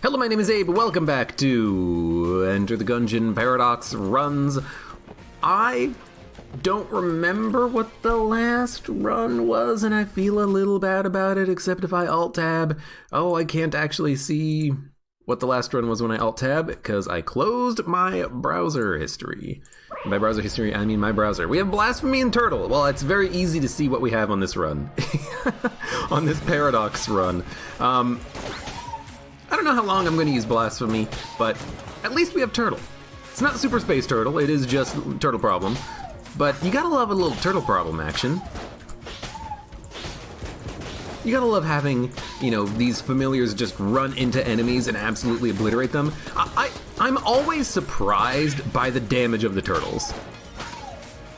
Hello, my name is Abe. Welcome back to Enter the Gungeon Paradox Runs. I don't remember what the last run was, and I feel a little bad about it, except if I Alt-Tab. Oh, I can't actually see what the last run was when I Alt-Tab, because I closed my browser history. By browser history, I mean my browser. We have Blasphemy and Turtle. Well, it's very easy to see what we have on this run. On this Paradox run. I don't know how long I'm going to use Blasphemy, but at least we have Turtle. It's not Super Space Turtle, it is just Turtle Problem. But you gotta love a little Turtle Problem action. You gotta love having, you know, these familiars just run into enemies and absolutely obliterate them. I'm always surprised by the damage of the turtles.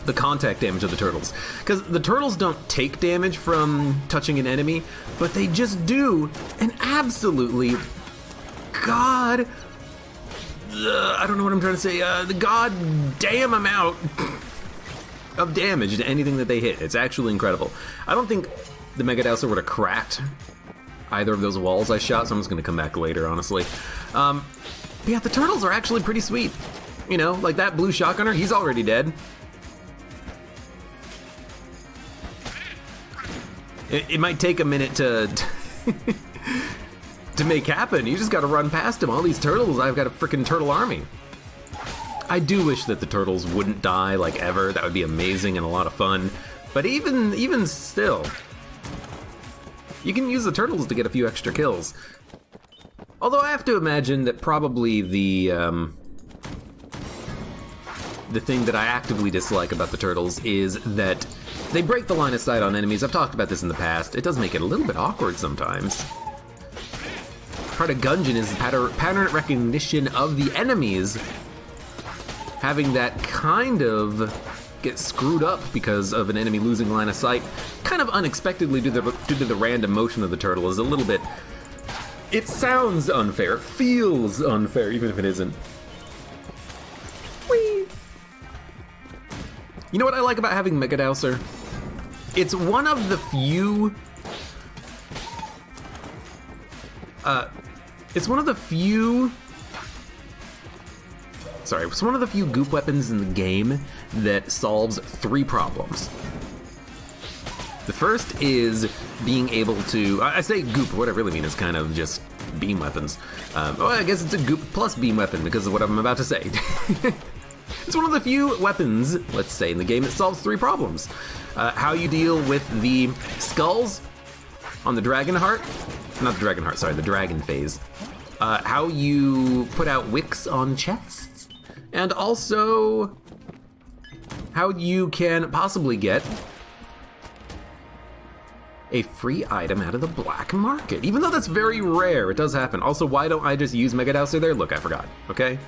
The contact damage of the turtles. Because the turtles don't take damage from touching an enemy, but they just do an absolutely I don't know what I'm trying to say, the goddamn amount of damage to anything that they hit. It's actually incredible. I don't think the Mega Dowser would have cracked either of those walls I shot, so I'm just going to come back later, honestly. But yeah, the turtles are actually pretty sweet. You know, like that blue shotgunner, he's already dead. It might take a minute to make happen. You just gotta run past him. All these turtles, I've got a freaking turtle army. I do wish that the turtles wouldn't die, like, ever. That would be amazing and a lot of fun. But even still, you can use the turtles to get a few extra kills. Although I have to imagine that probably the thing that I actively dislike about the turtles is that they break the line of sight on enemies. I've talked about this in the past. It does make it a little bit awkward sometimes. Part of Gungeon is pattern recognition of the enemies. Having that kind of get screwed up because of an enemy losing line of sight, kind of unexpectedly due to the random motion of the turtle, is a little bit... It sounds unfair, it feels unfair, even if it isn't. Whee! You know what I like about having Mega Dowser? It's one of the few... It's one of the few goop weapons in the game that solves three problems. The first is being able to... I say goop, what I really mean is kind of just beam weapons. Well, I guess it's a goop plus beam weapon because of what I'm about to say. It's one of the few weapons, let's say, in the game that solves three problems. How you deal with the skulls on the dragon heart. Not the dragon heart, sorry, the dragon phase. How you put out wicks on chests. And also, how you can possibly get a free item out of the black market. Even though that's very rare, it does happen. Also, why don't I just use Mega Dowser there? Look, I forgot, okay?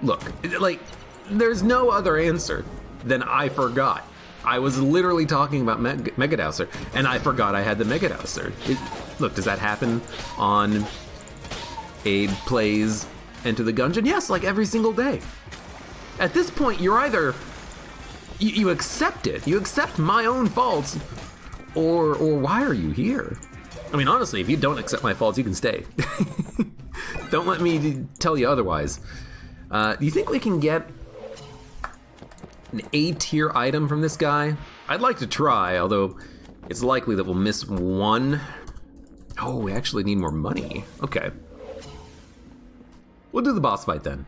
Look, like, there's no other answer than I forgot. I was literally talking about Mega Dowser, and I forgot I had the Mega Dowser. Look, does that happen on Abe Plays Enter the Gungeon? Yes, like every single day. At this point, you're either... You accept it. You accept my own faults, or why are you here? I mean, honestly, if you don't accept my faults, you can stay. Don't let me tell you otherwise. Do you think we can get an A-tier item from this guy? I'd like to try, although it's likely that we'll miss one. Oh, we actually need more money. Okay. We'll do the boss fight then.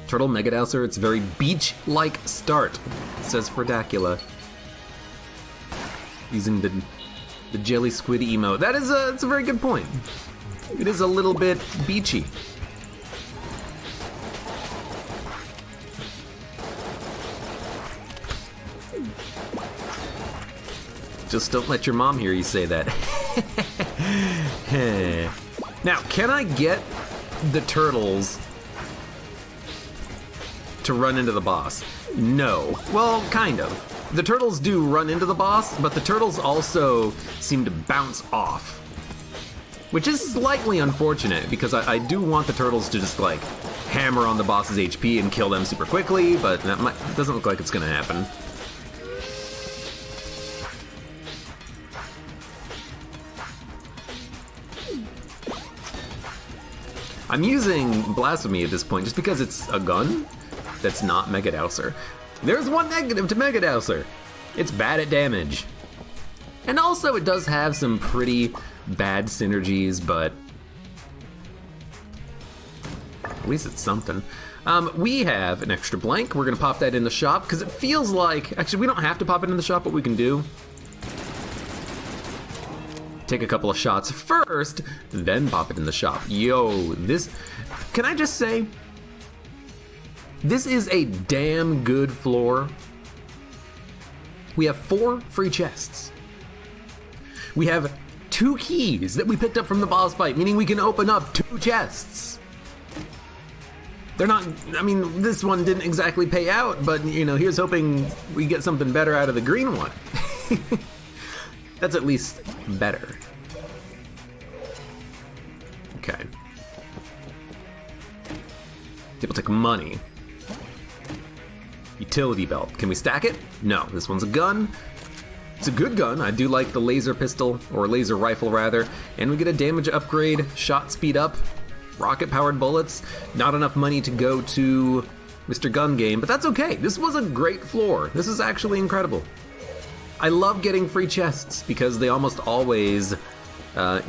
Turtle Mega Dowser, it's very beach-like start, says Fredacula. Using the jelly squid emote. That is it's a very good point. It is a little bit beachy. Just don't let your mom hear you say that. Now, can I get the turtles to run into the boss? No. Well, kind of. The turtles do run into the boss, but the turtles also seem to bounce off. Which is slightly unfortunate, because I do want the turtles to just, like, hammer on the boss's HP and kill them super quickly, but that doesn't look like it's gonna happen. I'm using Blasphemy at this point just because it's a gun that's not Mega Dowser. There's one negative to Mega Dowser. It's bad at damage. And also it does have some pretty bad synergies, but at least it's something. We have an extra blank. We're gonna pop that in the shop because it feels like, actually we don't have to pop it in the shop, but we can do. Take a couple of shots first, then pop it in the shop. Yo, this, can I just say, this is a damn good floor. We have 4 free chests. We have 2 keys that we picked up from the boss fight, meaning we can open up 2 chests. They're not, I mean, this one didn't exactly pay out, but you know, here's hoping we get something better out of the green one. That's at least better. Okay. People take money. Utility belt. Can we stack it? No, this one's a gun. It's a good gun. I do like the laser pistol, or laser rifle rather. And we get a damage upgrade, shot speed up, rocket powered bullets. Not enough money to go to Mr. Gun Game, but that's okay. This was a great floor. This is actually incredible. I love getting free chests because they almost always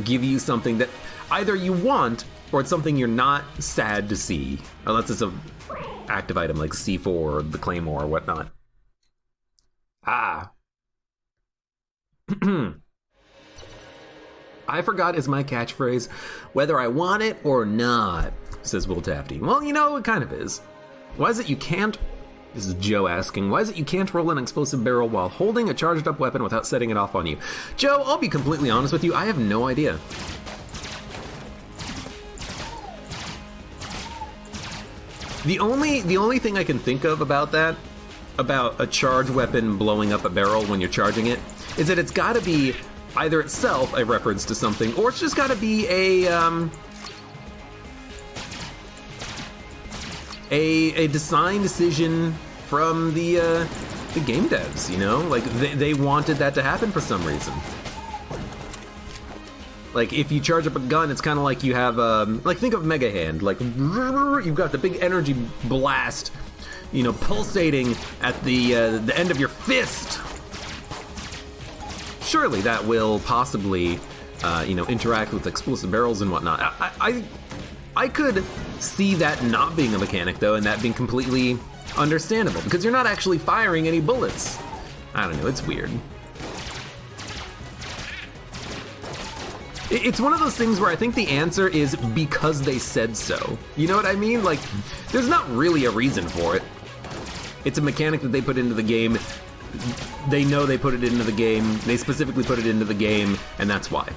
give you something that either you want or it's something you're not sad to see, unless it's a active item like C4 or the Claymore or whatnot. Ah. I forgot is my catchphrase, whether I want it or not, says Will Tafty. Well, you know, it kind of is. Why is it you can't, this is Joe asking, why is it you can't roll an explosive barrel while holding a charged up weapon without setting it off on you? Joe, I'll be completely honest with you, I have no idea. The only thing I can think of about that, about a charged weapon blowing up a barrel when you're charging it, is that it's gotta be either itself a reference to something, or it's just gotta be a design decision from the game devs, you know? Like, they wanted that to happen for some reason. Like, if you charge up a gun, it's kind of like you have, like, think of Mega Hand. Like, you've got the big energy blast, you know, pulsating at the end of your fist. Surely that will possibly, you know, interact with explosive barrels and whatnot. I could see that not being a mechanic, though, and that being completely understandable, because you're not actually firing any bullets. I don't know, it's weird. It's one of those things where I think the answer is because they said so. You know what I mean? Like, there's not really a reason for it. It's a mechanic that they put into the game. They know they put it into the game. They specifically put it into the game, and that's why.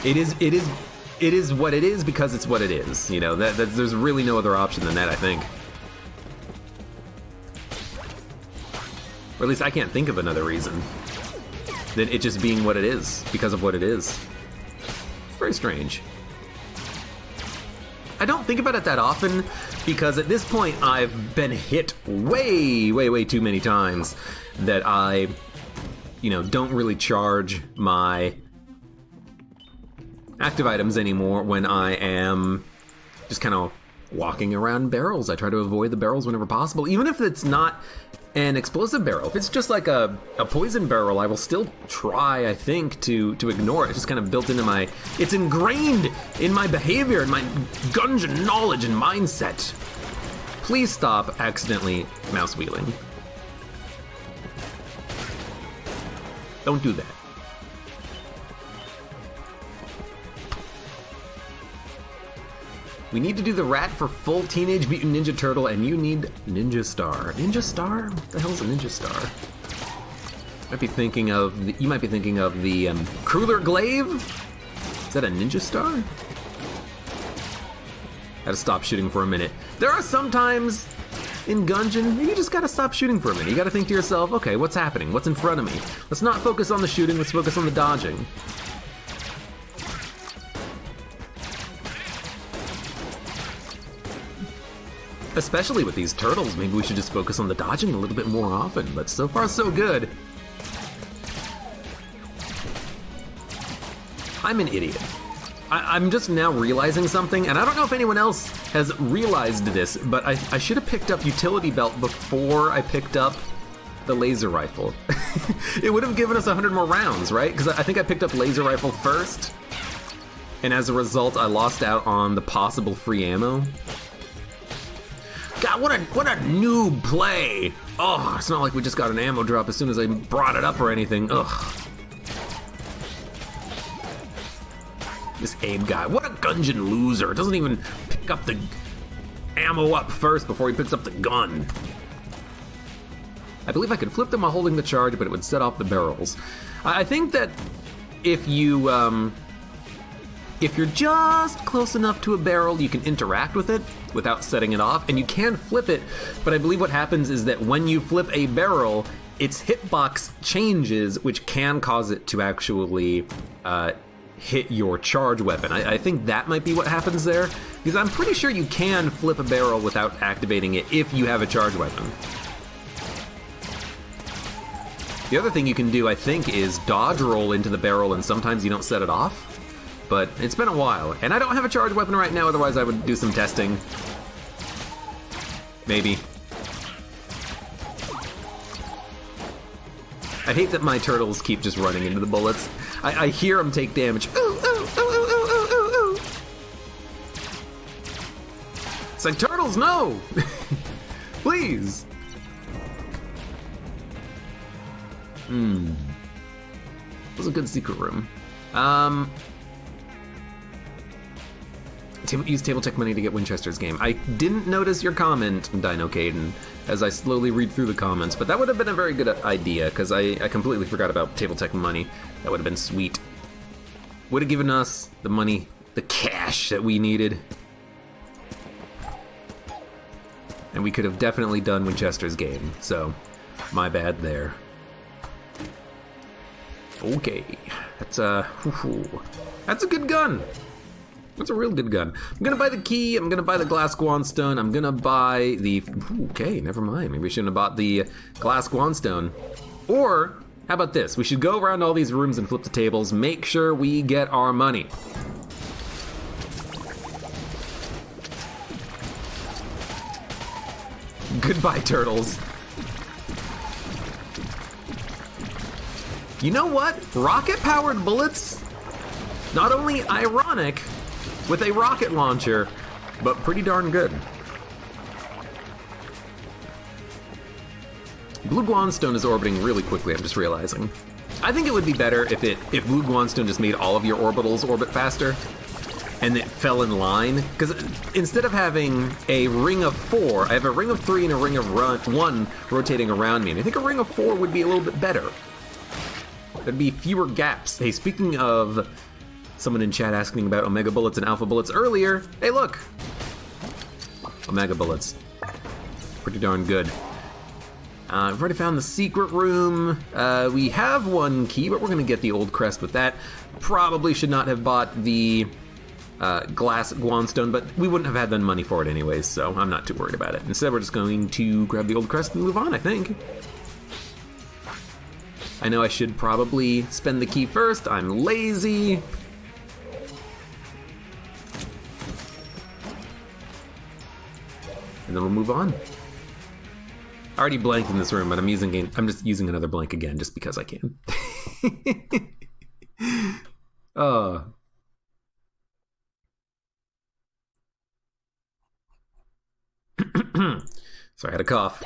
It is what it is because it's what it is. You know, there's really no other option than that, I think. Or at least I can't think of another reason than it just being what it is because of what it is. Very strange. I don't think about it that often because at this point I've been hit way too many times that I, you know, don't really charge my active items anymore when I am just kind of walking around barrels. I try to avoid the barrels whenever possible, even if it's not an explosive barrel. If it's just like a poison barrel, I will still try, I think, to ignore it. It's just kind of built into my, it's ingrained in my behavior, in my Gungeon knowledge and mindset. Please stop accidentally mouse wheeling. Don't do that. We need to do the rat for full Teenage Mutant Ninja Turtle, and you need Ninja Star. Ninja Star? What the hell's a Ninja Star? You might be thinking of the Crueler Glaive? Is that a Ninja Star? Had to stop shooting for a minute. There are some times in Gungeon, you just gotta stop shooting for a minute. You gotta think to yourself, okay, what's happening? What's in front of me? Let's not focus on the shooting, let's focus on the dodging. Especially with these turtles, maybe we should just focus on the dodging a little bit more often, but so far so good. I'm an idiot. I'm just now realizing something, and I don't know if anyone else has realized this, but I should have picked up utility belt before I picked up the laser rifle. It would have given us 100 more rounds, right? Because I think I picked up laser rifle first, and as a result, I lost out on the possible free ammo. God, what a noob play! Oh, it's not like we just got an ammo drop as soon as I brought it up or anything. Ugh. This Abe guy, what a Gungeon loser. Doesn't even pick up the ammo up first before he picks up the gun. I believe I could flip them while holding the charge, but it would set off the barrels. I think that if you're just close enough to a barrel, you can interact with it without setting it off, and you can flip it, but I believe what happens is that when you flip a barrel, its hitbox changes, which can cause it to actually hit your charge weapon. I think that might be what happens there, because I'm pretty sure you can flip a barrel without activating it if you have a charge weapon. The other thing you can do, I think, is dodge roll into the barrel, and sometimes you don't set it off, but it's been a while, and I don't have a charge weapon right now, otherwise I would do some testing. Maybe. I hate that my turtles keep just running into the bullets. I hear them take damage. Ooh, ooh, ooh, ooh, ooh, ooh, ooh. It's like, turtles, no! Please! It was a good secret room. Use table tech money to get Winchester's game. I didn't notice your comment, Dino Caden, as I slowly read through the comments, but that would have been a very good idea, because I completely forgot about table tech money. That would have been sweet. Would have given us the money, the cash that we needed. And we could have definitely done Winchester's game, so my bad there. Okay, that's a good gun. That's a real good gun. I'm gonna buy the key, I'm gonna buy the glass guanstone, I'm gonna buy the... Okay, never mind. Maybe we shouldn't have bought the glass guanstone. Or, how about this? We should go around all these rooms and flip the tables, make sure we get our money. Goodbye, turtles. You know what? Rocket-powered bullets, not only ironic, with a rocket launcher, but pretty darn good. Blue Guanstone is orbiting really quickly, I'm just realizing. I think it would be better if Blue Guanstone just made all of your orbitals orbit faster, and it fell in line, because instead of having a ring of 4, I have a ring of 3 and a ring of 1 rotating around me, and I think a ring of 4 would be a little bit better. There'd be fewer gaps. Hey, speaking of someone in chat asking about Omega Bullets and Alpha Bullets earlier, hey look! Omega Bullets. Pretty darn good. I've already found the secret room. We have one key, but we're gonna get the old crest with that. Probably should not have bought the glass guanstone, but we wouldn't have had the money for it anyways, so I'm not too worried about it. Instead, we're just going to grab the old crest and move on, I think. I know I should probably spend the key first. I'm lazy. And then we'll move on. I already blanked in this room, but I'm just using another blank again just because I can. Oh. Sorry, I had a cough.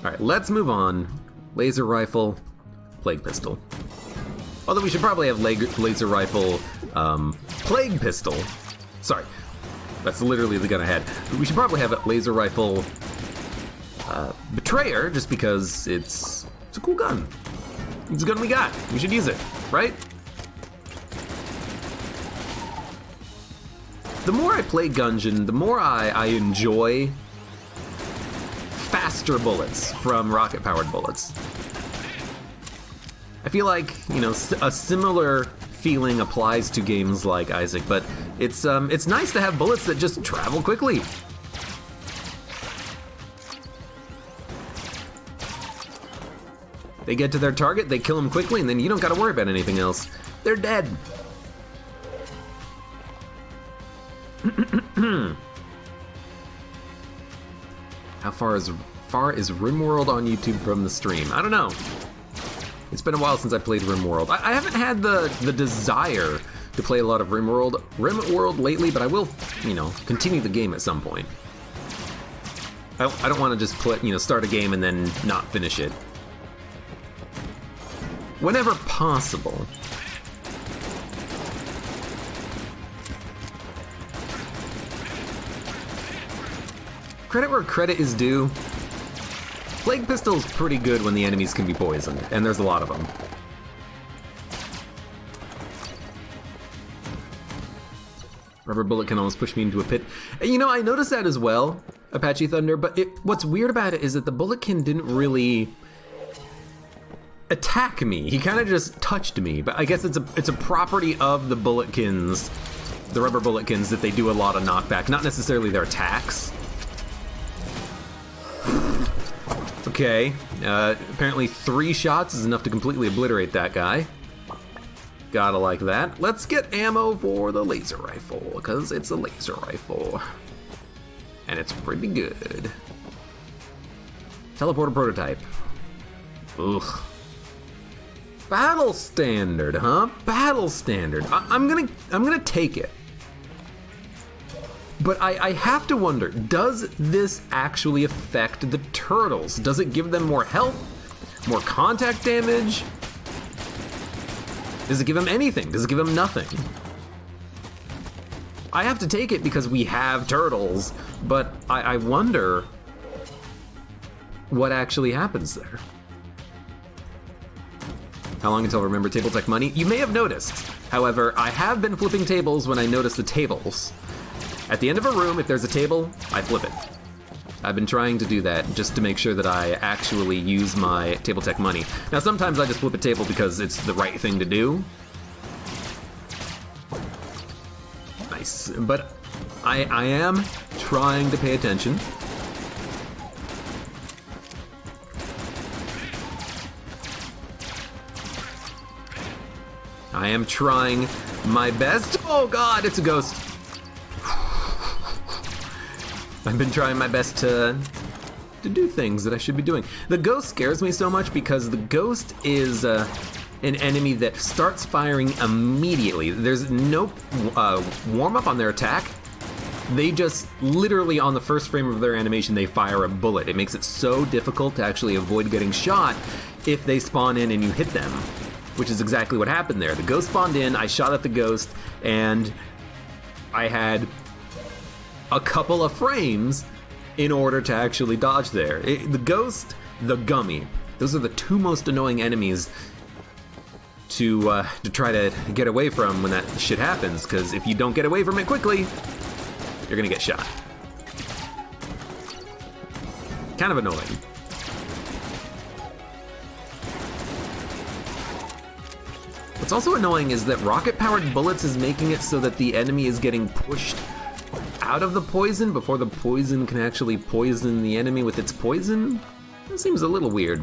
All right, let's move on. Laser rifle, plague pistol. Although we should probably have laser rifle, plague pistol. Sorry, that's literally the gun I had. We should probably have a laser rifle, betrayer, just because it's a cool gun. It's a gun we got. We should use it, right? The more I play Gungeon, the more I enjoy faster bullets from rocket-powered bullets. I feel like, you know, a similar feeling applies to games like Isaac, but it's nice to have bullets that just travel quickly. They get to their target, they kill them quickly, and then you don't gotta worry about anything else. They're dead. How far is RimWorld on YouTube from the stream? I don't know. It's been a while since I played RimWorld. I haven't had the desire to play a lot of RimWorld lately, but I will, continue the game at some point. I don't want to just start a game and then not finish it. Whenever possible. Credit where credit is due. Plague Pistol's pretty good when the enemies can be poisoned, and there's a lot of them. Rubber bullet can almost push me into a pit. I noticed that as well, Apache Thunder, but what's weird about it is that the bulletkin didn't really attack me. He kind of just touched me, but I guess it's a property of the bulletkins, the rubber bulletkins, that they do a lot of knockback, not necessarily their attacks. Okay, apparently 3 shots is enough to completely obliterate that guy. Gotta like that. Let's get ammo for the laser rifle, because it's a laser rifle. And it's pretty good. Teleporter prototype. Ugh. Battle standard, huh? Battle standard. I'm gonna take it. But I have to wonder, does this actually affect the turtles? Does it give them more health? More contact damage? Does it give them anything? Does it give them nothing? I have to take it because we have turtles, but I wonder what actually happens there. How long until Remember Table Tech money? You may have noticed. However, I have been flipping tables when I notice the tables. At the end of a room, if there's a table, I flip it. I've been trying to do that just to make sure that I actually use my Table Tech money. Now, sometimes I just flip a table because it's the right thing to do. Nice, but I am trying to pay attention. I am trying my best. Oh God, it's a ghost. I've been trying my best to do things that I should be doing. The ghost scares me so much because the ghost is an enemy that starts firing immediately. There's no warm-up on their attack. They just literally on the first frame of their animation, they fire a bullet. It makes it so difficult to actually avoid getting shot if they spawn in and you hit them, which is exactly what happened there. The ghost spawned in, I shot at the ghost, and I had a couple of frames in order to actually dodge there. The ghost, the gummy, those are the 2 most annoying enemies to try to get away from when that shit happens, because if you don't get away from it quickly, you're gonna get shot. Kind of annoying. What's also annoying is that rocket-powered bullets is making it so that the enemy is getting pushed out of the poison before the poison can actually poison the enemy with its poison? That seems a little weird.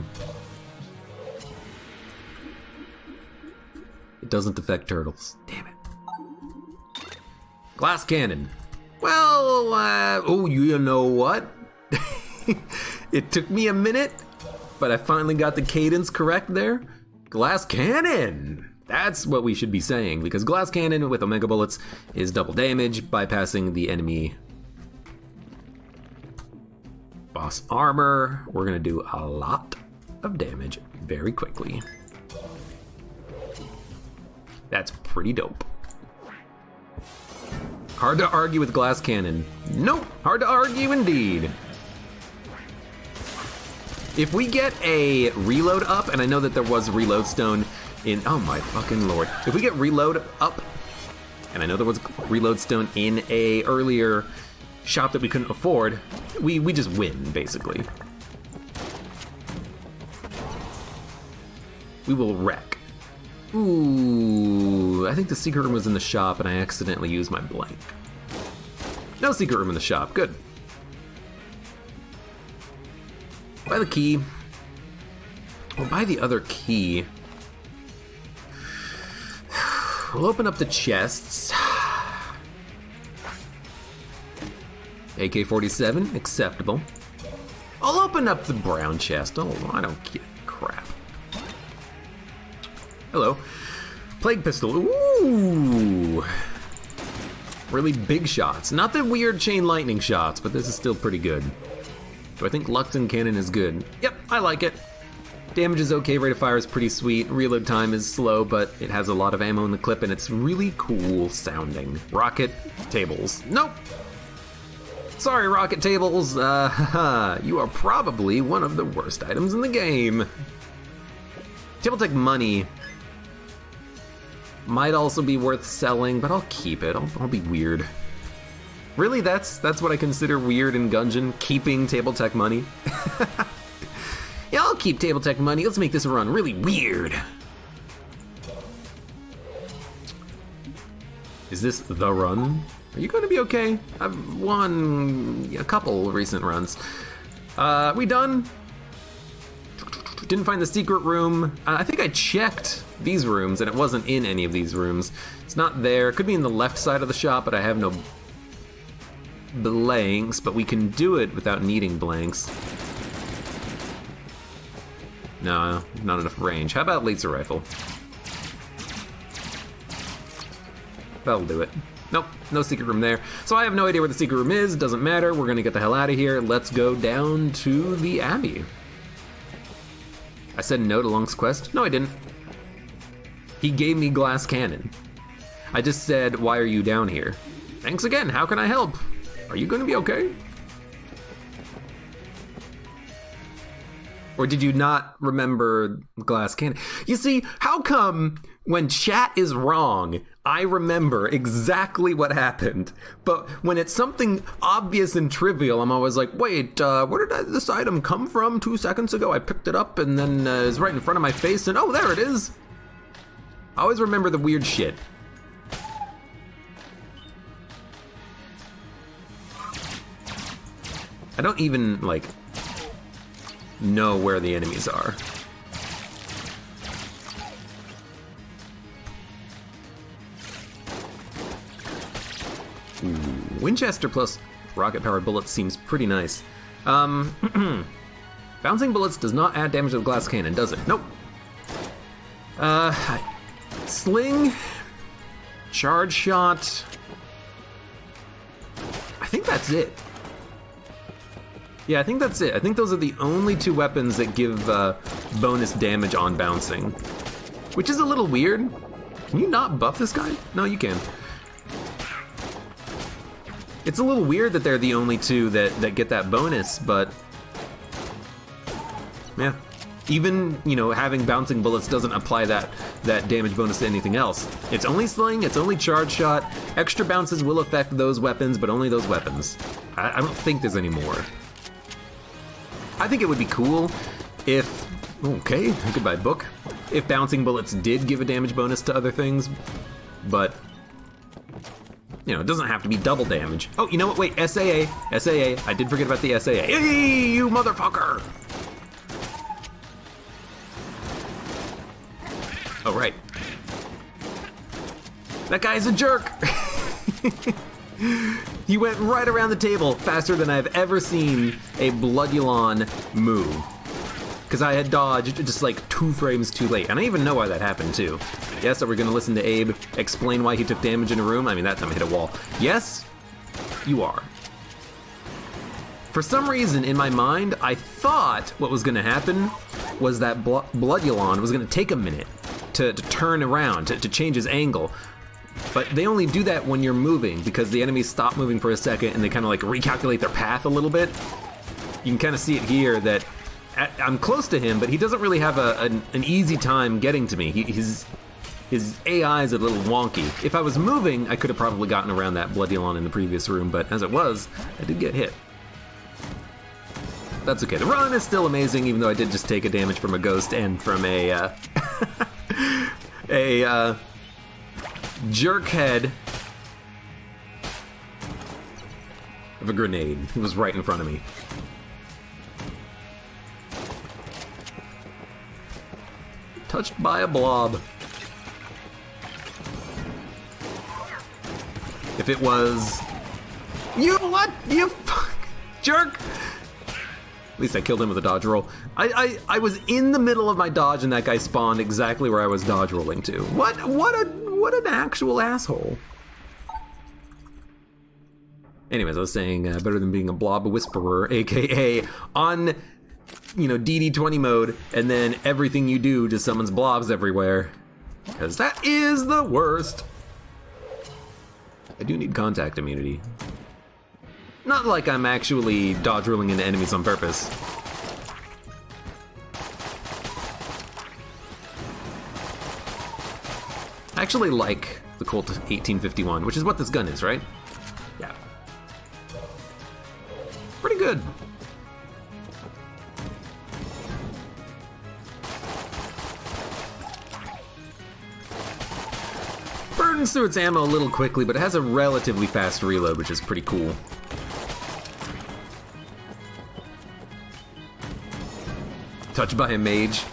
It doesn't affect turtles. Damn it. Glass cannon. Well, oh, you know what? It took me a minute, but I finally got the cadence correct there. Glass cannon! That's what we should be saying, because glass cannon with Omega bullets is double damage, bypassing the enemy boss armor. We're gonna do a lot of damage very quickly. That's pretty dope. Hard to argue with glass cannon. Nope, hard to argue indeed. If we get a reload up, and I know that there was reload stone in, oh my fucking lord. If we get reload up, and I know there was reload stone in a earlier shop that we couldn't afford, we just win, basically. We will wreck. Ooh, I think the secret room was in the shop and I accidentally used my blank. No secret room in the shop, good. Buy the key. We'll buy the other key. We'll open up the chests. AK-47, acceptable. I'll open up the brown chest. Oh, I don't get crap. Hello. Plague pistol. Ooh. Really big shots. Not the weird chain lightning shots, but this is still pretty good. Do I think Luxon cannon is good? Yep, I like it. Damage is okay, rate of fire is pretty sweet. Reload time is slow, but it has a lot of ammo in the clip and it's really cool sounding. Rocket tables. Nope. Sorry, rocket tables. You are probably one of the worst items in the game. Table tech money might also be worth selling, but I'll keep it. I'll be weird. Really, that's what I consider weird in Gungeon? Keeping table tech money? Yeah, I'll keep table tech money. Let's make this run really weird. Is this the run? Are you gonna be okay? I've won a couple recent runs. We done? Didn't find the secret room. I think I checked these rooms and it wasn't in any of these rooms. It's not there. It could be in the left side of the shop, but I have no blanks, but we can do it without needing blanks. No, not enough range. How about laser rifle? That'll do it. Nope, no secret room there. So I have no idea where the secret room is. Doesn't matter. We're gonna get the hell out of here. Let's go down to the Abbey. I said no to Lung's quest? No, I didn't. He gave me glass cannon. I just said, why are you down here? Thanks again, how can I help? Are you gonna be okay? Or did you not remember glass cannon? You see, how come when chat is wrong, I remember exactly what happened, but when it's something obvious and trivial, I'm always like, wait, where did this item come from 2 seconds ago? I picked it up and then it's right in front of my face and oh, there it is. I always remember the weird shit. I don't even, like, know where the enemies are. Ooh, Winchester plus rocket-powered bullets seems pretty nice. Bouncing bullets does not add damage to the glass cannon, does it? Nope. Sling, charge shot. I think that's it. Yeah, I think that's it. I think those are the only two weapons that give bonus damage on bouncing, which is a little weird. Can you not buff this guy? No, you can. It's a little weird that they're the only two that get that bonus, but yeah. Even, you know, having bouncing bullets doesn't apply that damage bonus to anything else. It's only sling, it's only charge shot. Extra bounces will affect those weapons, but only those weapons. I don't think there's any more. I think it would be cool if, okay, goodbye book, if bouncing bullets did give a damage bonus to other things, but, you know, it doesn't have to be double damage. Oh, you know what, wait, SAA, I did forget about the SAA. Hey, you motherfucker! Oh, right. That guy's a jerk! He went right around the table faster than I've ever seen a Bloodulon move. Because I had dodged just like 2 frames too late. And I even know why that happened too. Yes, are we gonna listen to Abe explain why he took damage in a room? I mean, that time I hit a wall. Yes, you are. For some reason in my mind, I thought what was gonna happen was that Bloodulon was gonna take a minute to turn around, to change his angle. But they only do that when you're moving because the enemies stop moving for a second and they kind of like recalculate their path a little bit. You can kind of see it here that I'm close to him, but he doesn't really have an easy time getting to me. His AI is a little wonky. If I was moving, I could have probably gotten around that Bloodulon in the previous room, but as it was, I did get hit. That's okay. The run is still amazing, even though I did just take a damage from a ghost and from a jerk head of a grenade. It was right in front of me. Touched by a blob. If it was You what? You jerk! At least I killed him with a dodge roll. I was in the middle of my dodge and that guy spawned exactly where I was dodge rolling to. What an actual asshole. Anyways, I was saying better than being a blob whisperer, aka on, DD20 mode, and then everything you do just summons blobs everywhere. Because that is the worst. I do need contact immunity. Not like I'm actually dodge rolling into enemies on purpose. I actually like the Colt 1851, which is what this gun is, right? Yeah. Pretty good. Burns through its ammo a little quickly, but it has a relatively fast reload, which is pretty cool. Touched by a mage.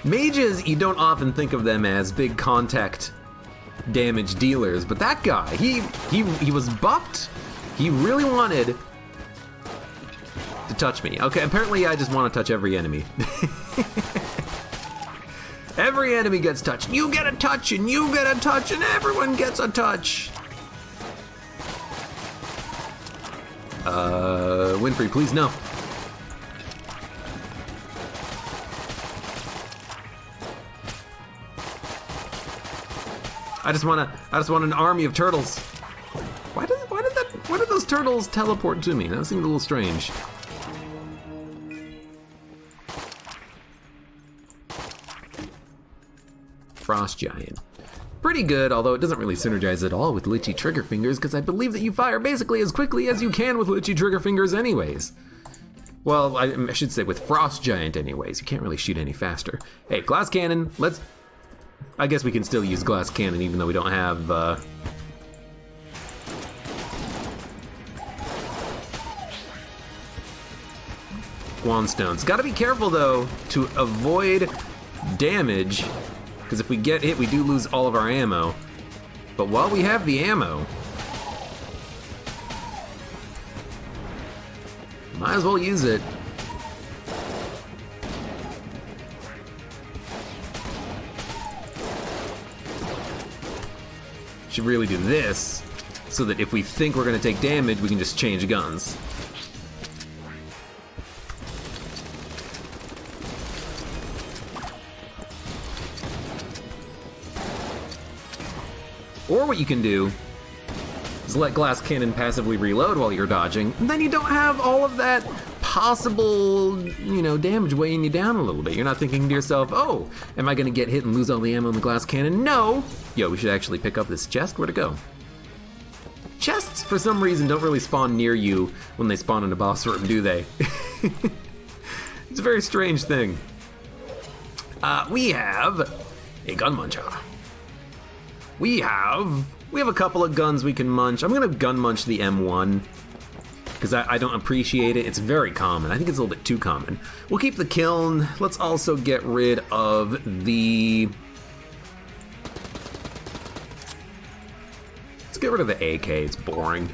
Mages, you don't often think of them as big contact damage dealers, but that guy, he was buffed. He really wanted to touch me. Okay, apparently I just want to touch every enemy. Every enemy gets touched. You get a touch, and you get a touch, and everyone gets a touch. Winfrey, please no. I just want an army of turtles. Why did those turtles teleport to me? That seemed a little strange. Frost Giant. Pretty good, although it doesn't really synergize at all with Litchi Trigger Fingers, because I believe that you fire basically as quickly as you can with Litchi Trigger Fingers anyways. Well, I should say with Frost Giant anyways. You can't really shoot any faster. Hey, Glass Cannon, I guess we can still use Glass Cannon even though we don't have, Wandstones. Gotta be careful though to avoid damage, because if we get hit we do lose all of our ammo. But while we have the ammo, might as well use it. Should really do this, so that if we think we're gonna take damage, we can just change guns. Or what you can do is let Glass Cannon passively reload while you're dodging, and then you don't have all of that possible, damage weighing you down a little bit. You're not thinking to yourself, oh, am I gonna get hit and lose all the ammo in the Glass Cannon? No! Yo, we should actually pick up this chest. Where'd it go? Chests, for some reason, don't really spawn near you when they spawn in a boss room, do they? It's a very strange thing. We have a gun muncher. We have a couple of guns we can munch. I'm gonna gun munch the M1, because I don't appreciate it. It's very common. I think it's a little bit too common. We'll keep the kiln. Let's also get rid of the... Let's get rid of the AK, it's boring.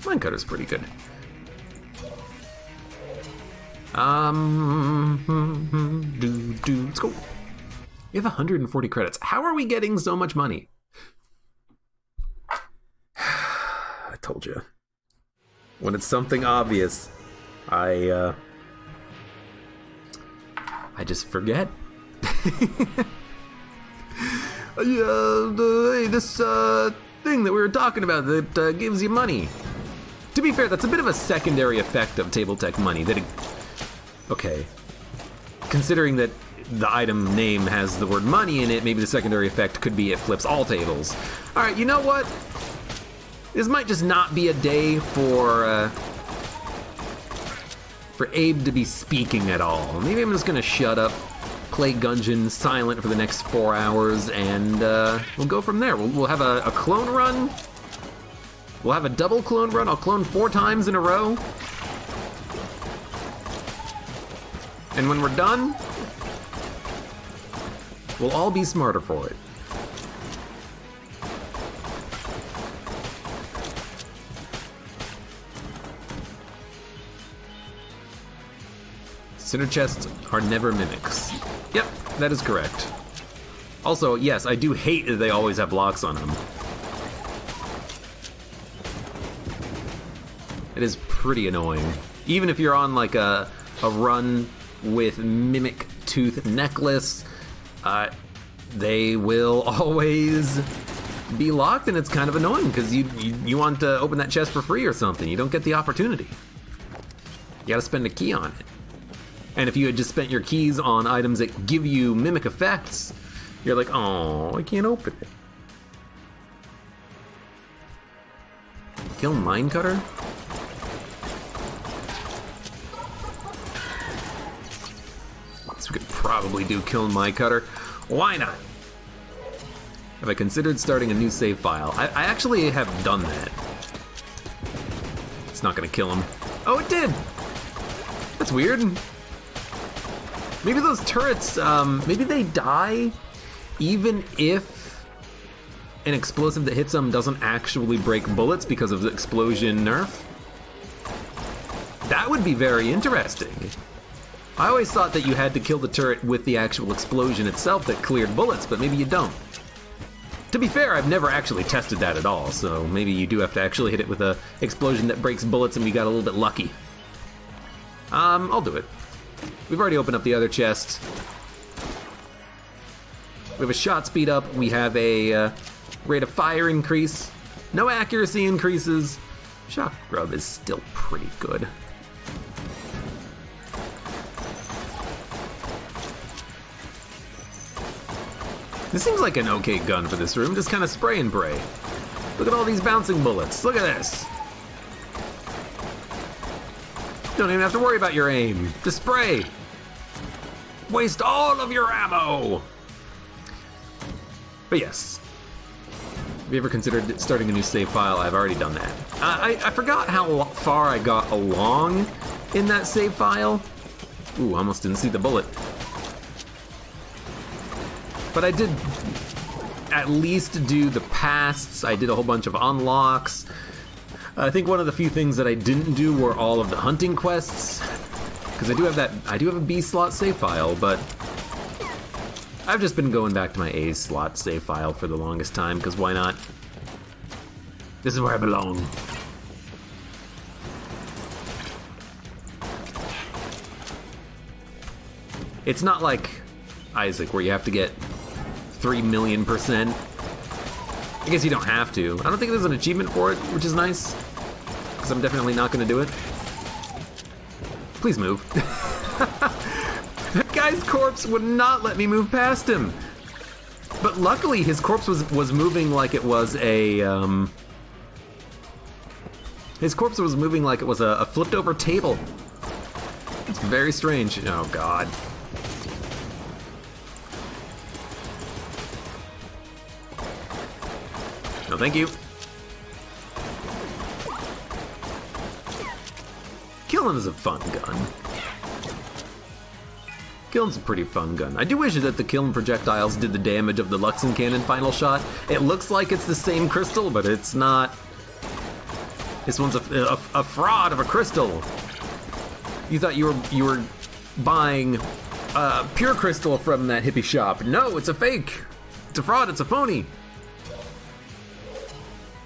Minecutter's pretty good. Let's go. We have 140 credits. How are we getting so much money? I told you. When it's something obvious, I just forget. Hey, this thing that we were talking about that gives you money. To be fair, that's a bit of a secondary effect of Table Tech Money. Okay, considering that the item name has the word money in it, maybe the secondary effect could be it flips all tables. All right, you know what? This might just not be a day for Abe to be speaking at all. Maybe I'm just gonna shut up, play Gungeon silent for the next 4 hours, and we'll go from there. We'll have a clone run. We'll have a double clone run. I'll clone 4 times in a row. And when we're done, We'll all be smarter for it. Center chests are never mimics. Yep, that is correct. Also, yes, I do hate that they always have blocks on them. It is pretty annoying. Even if you're on like a run with Mimic Tooth Necklace, they will always be locked, and it's kind of annoying because you want to open that chest for free or something. You don't get the opportunity. You gotta spend a key on it. And if you had just spent your keys on items that give you mimic effects, you're like, oh, I can't open it. Kill Minecutter? So we could probably do Kill Minecutter. Why not? Have I considered starting a new save file? I actually have done that. It's not gonna kill him. Oh, it did! That's weird. Maybe those turrets, maybe they die even if an explosive that hits them doesn't actually break bullets because of the explosion nerf. That would be very interesting. I always thought that you had to kill the turret with the actual explosion itself that cleared bullets, but maybe you don't. To be fair, I've never actually tested that at all, so maybe you do have to actually hit it with an explosion that breaks bullets and we got a little bit lucky. I'll do it. We've already opened up the other chest. We have a shot speed up. We have a rate of fire increase. No accuracy increases. Shock grub is still pretty good. This seems like an okay gun for this room. Just kind of spray and pray. Look at all these bouncing bullets. Look at this. Don't even have to worry about your aim. Just spray. Waste all of your ammo. But yes. Have you ever considered starting a new save file? I've already done that. I forgot how far I got along in that save file. Ooh, almost didn't see the bullet. But I did at least do the pasts. I did a whole bunch of unlocks. I think one of the few things that I didn't do were all of the hunting quests, because I do have a B slot save file, but I've just been going back to my A slot save file for the longest time, because why not? This is where I belong. It's not like Isaac, where you have to get 3,000,000%. I guess you don't have to. I don't think there's an achievement for it, which is nice, because I'm definitely not going to do it. Please move. That guy's corpse would not let me move past him. But luckily, his corpse was moving like it was a his corpse was moving like it was a flipped over table. It's very strange. Oh God. No, thank you. Chillin is a fun gun. Chillin's a pretty fun gun. I do wish that the Chillin projectiles did the damage of the Luxon cannon final shot. It looks like it's the same crystal, but it's not. This one's a fraud of a crystal. You thought you were buying pure crystal from that hippie shop. No, it's a fake. It's a fraud. It's a phony.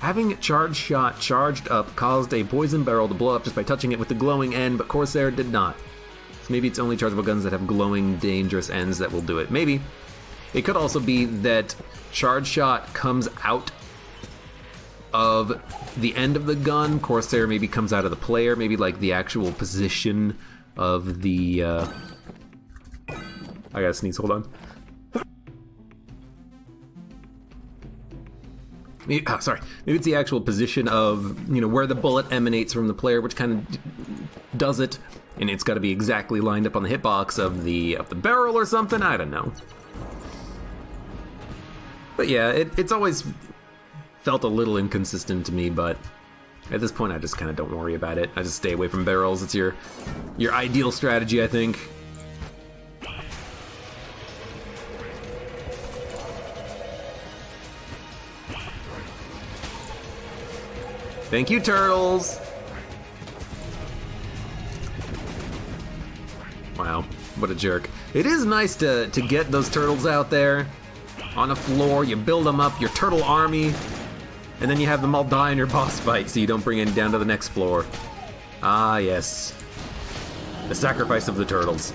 Having charge shot charged up caused a poison barrel to blow up just by touching it with the glowing end, but Corsair did not. So maybe it's only chargeable guns that have glowing, dangerous ends that will do it. Maybe. It could also be that charge shot comes out of the end of the gun. Corsair maybe comes out of the player. Maybe like the actual position of the... I gotta sneeze, hold on. Maybe it's the actual position of, where the bullet emanates from the player, which kind of does it, and it's got to be exactly lined up on the hitbox of the barrel or something. I don't know. But yeah, it's always felt a little inconsistent to me, but at this point I just kind of don't worry about it. I just stay away from barrels. It's your ideal strategy, I think. Thank you, turtles. Wow, what a jerk. It is nice to get those turtles out there on the floor. You build them up, your turtle army, and then you have them all die in your boss fight so you don't bring any down to the next floor. Ah, yes. The sacrifice of the turtles.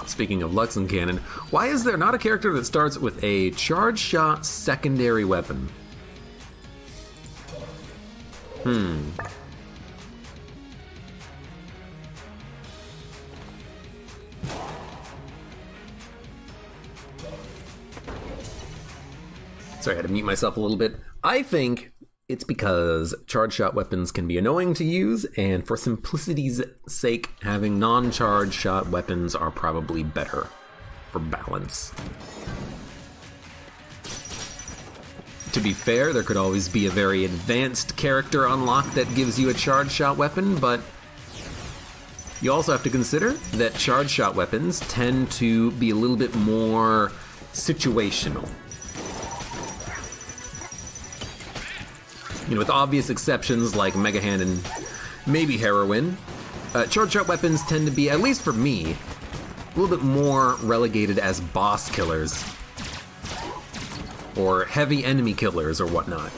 Speaking of Luxon Cannon, why is there not a character that starts with a charge shot secondary weapon? Sorry, I had to mute myself a little bit. I think it's because charge shot weapons can be annoying to use, and for simplicity's sake, having non-charge shot weapons are probably better for balance. To be fair, there could always be a very advanced character unlock that gives you a charge shot weapon, but you also have to consider that charge shot weapons tend to be a little bit more situational. You know, with obvious exceptions like Mega Hand and maybe Heroin, charge shot weapons tend to be, at least for me, a little bit more relegated as boss killers or heavy enemy killers or whatnot.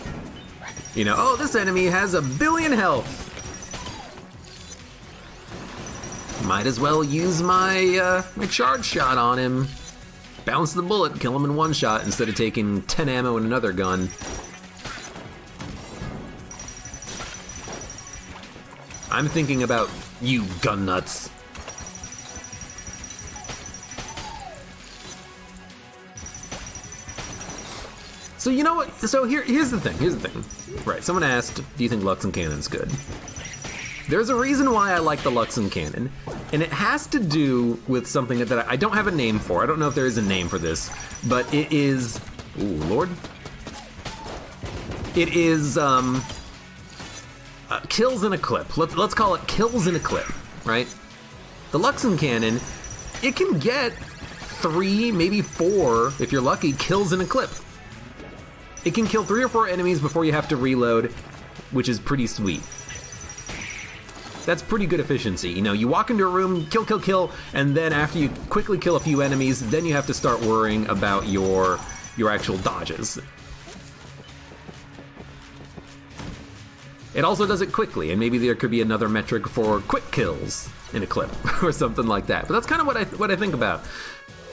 You know, oh, this enemy has 1 billion health. Might as well use my charge shot on him. Bounce the bullet, kill him in one shot instead of taking 10 ammo in another gun. I'm thinking about you, gun nuts. So you know what? So here's the thing. Right, someone asked, do you think Luxon Cannon's good? There's a reason why I like the Luxon Cannon, and it has to do with something that I don't have a name for. I don't know if there is a name for this, but it is... Ooh, Lord. It is, kills in a clip. Let's call it kills in a clip, right? The Luxon Cannon, it can get 3, maybe 4, if you're lucky, kills in a clip. It can kill 3 or 4 enemies before you have to reload, which is pretty sweet. That's pretty good efficiency. You know, you walk into a room, kill, and then after you quickly kill a few enemies, then you have to start worrying about your actual dodges. It also does it quickly, and maybe there could be another metric for quick kills in a clip or something like that. But that's kind of what I think about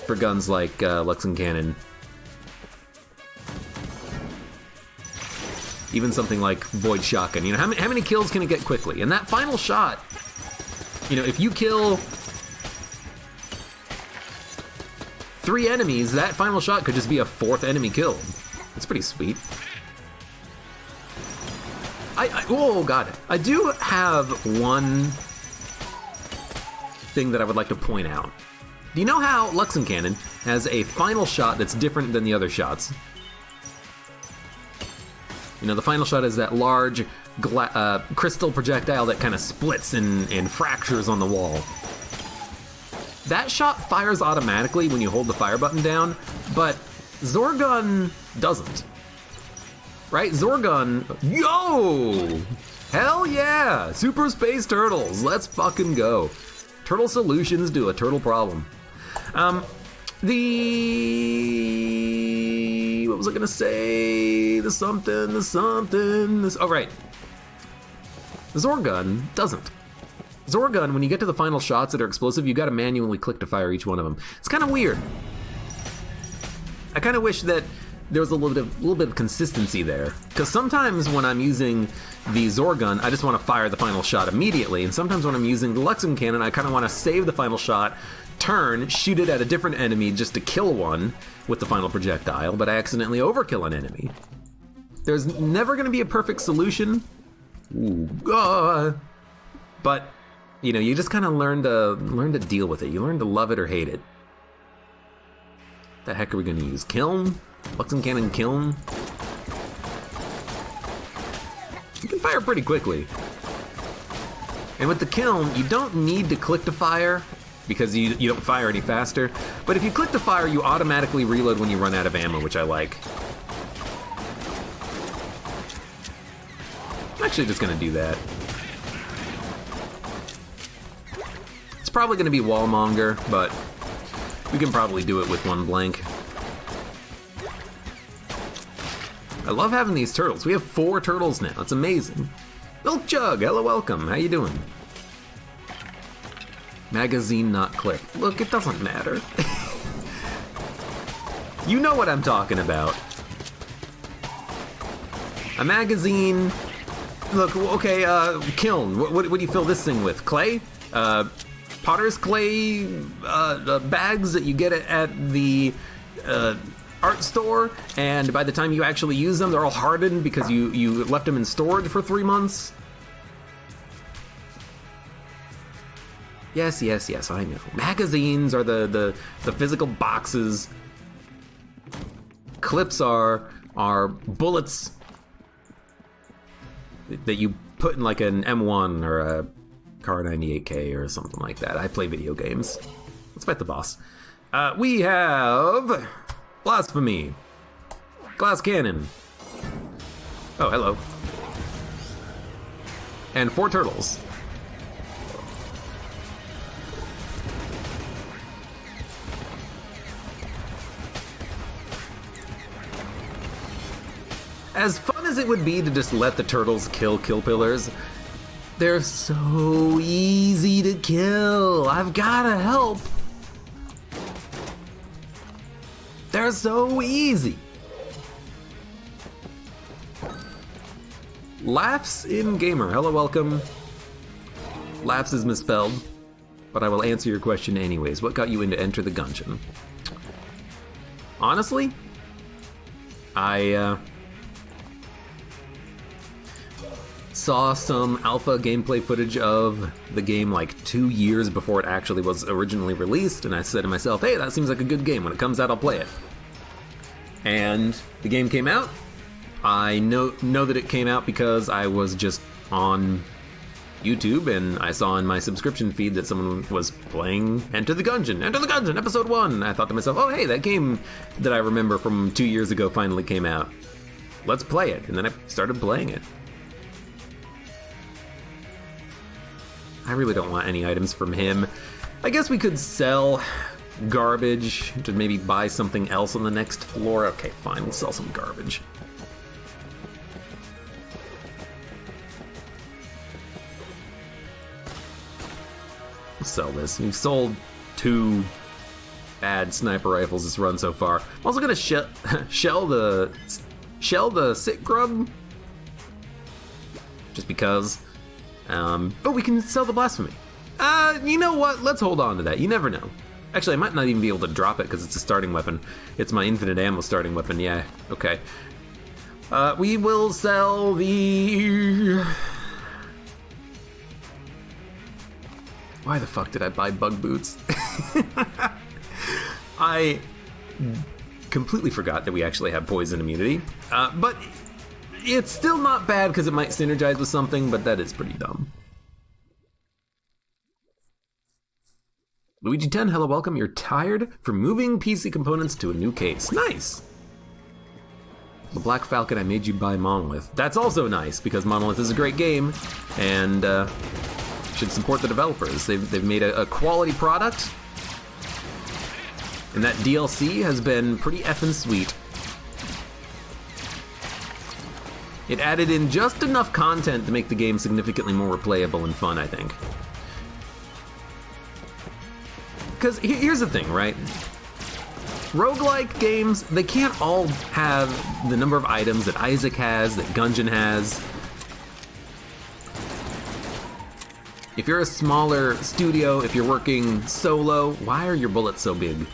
for guns like Luxon Cannon. Even something like Void Shotgun. You know, how many kills can it get quickly? And that final shot, you know, if you kill 3 enemies, that final shot could just be a 4th enemy kill. It's pretty sweet. Oh god, I do have one thing that I would like to point out. Do you know how Luxon Cannon has a final shot that's different than the other shots? You know, the final shot is that large crystal projectile that kind of splits and fractures on the wall. That shot fires automatically when you hold the fire button down, but Zorgun doesn't. Right? Zorgun, yo! Hell yeah! Super Space Turtles, let's fucking go. Turtle solutions to a turtle problem. What was I gonna say? The something. Oh, right. Zorgun doesn't. Zorgun, when you get to the final shots that are explosive, you gotta manually click to fire each one of them. It's kind of weird. I kind of wish that there was a little bit of consistency there. Because sometimes when I'm using the Zorgun, I just want to fire the final shot immediately. And sometimes when I'm using the Luxon Cannon, I kind of want to save the final shot, turn, shoot it at a different enemy just to kill one with the final projectile, but I accidentally overkill an enemy. There's never going to be a perfect solution. But, you know, you just kind of learn to deal with it. You learn to love it or hate it. The heck are we going to use? Kiln? Luxon Cannon Kiln? You can fire pretty quickly. And with the Kiln, you don't need to click to fire because you don't fire any faster. But if you click to fire, you automatically reload when you run out of ammo, which I like. actually just gonna do that. It's probably gonna be Wallmonger, but we can probably do it with one blank. I love having these turtles. We have 4 turtles now. It's amazing. Milk Jug, hello, welcome. How you doing? Magazine not click. Look, it doesn't matter. You know what I'm talking about. A magazine. Look, okay, kiln. What do you fill this thing with? Clay? Potter's clay bags that you get at the art store, and by the time you actually use them, they're all hardened because you left them in storage for 3 months. Yes, I know. Magazines are the physical boxes. Clips are bullets that you put in like an M1 or a Car 98K or something like that. I play video games. Let's fight the boss. We have Blasphemy, Glass Cannon. Oh, hello. And 4 turtles. As fun as it would be to just let the turtles kill pillars, they're so easy to kill. I've gotta help. They're so easy. Laughs in Gamer. Hello, welcome. Laughs is misspelled, but I will answer your question anyways. What got you into Enter the Gungeon? Honestly, I saw some alpha gameplay footage of the game like 2 years before it actually was originally released, and I said to myself, hey, that seems like a good game. When it comes out, I'll play it. And the game came out. I know that it came out because I was just on YouTube and I saw in my subscription feed that someone was playing Enter the Gungeon, episode 1. And I thought to myself, oh hey, that game that I remember from 2 years ago finally came out. Let's play it. And then I started playing it. I really don't want any items from him. I guess we could sell garbage to maybe buy something else on the next floor. Okay, fine, we'll sell some garbage. We'll sell this. We've sold 2 bad sniper rifles this run so far. I'm also gonna shell the sit grub, just because. Oh, we can sell the Blasphemy. You know what? Let's hold on to that. You never know. Actually, I might not even be able to drop it because it's a starting weapon. It's my infinite ammo starting weapon. Yeah, okay. We will sell the... Why the fuck did I buy bug boots? I completely forgot that we actually have poison immunity. But it's still not bad because it might synergize with something, but that is pretty dumb. Luigi 10, hello, welcome. You're tired from moving PC components to a new case. Nice. The Black Falcon, I made you buy Monolith. That's also nice because Monolith is a great game and should support the developers. They've made a quality product, and that DLC has been pretty effing sweet. It added in just enough content to make the game significantly more replayable and fun, I think. Because here's the thing, right? Roguelike games, they can't all have the number of items that Isaac has, that Gungeon has. If you're a smaller studio, if you're working solo, why are your bullets so big?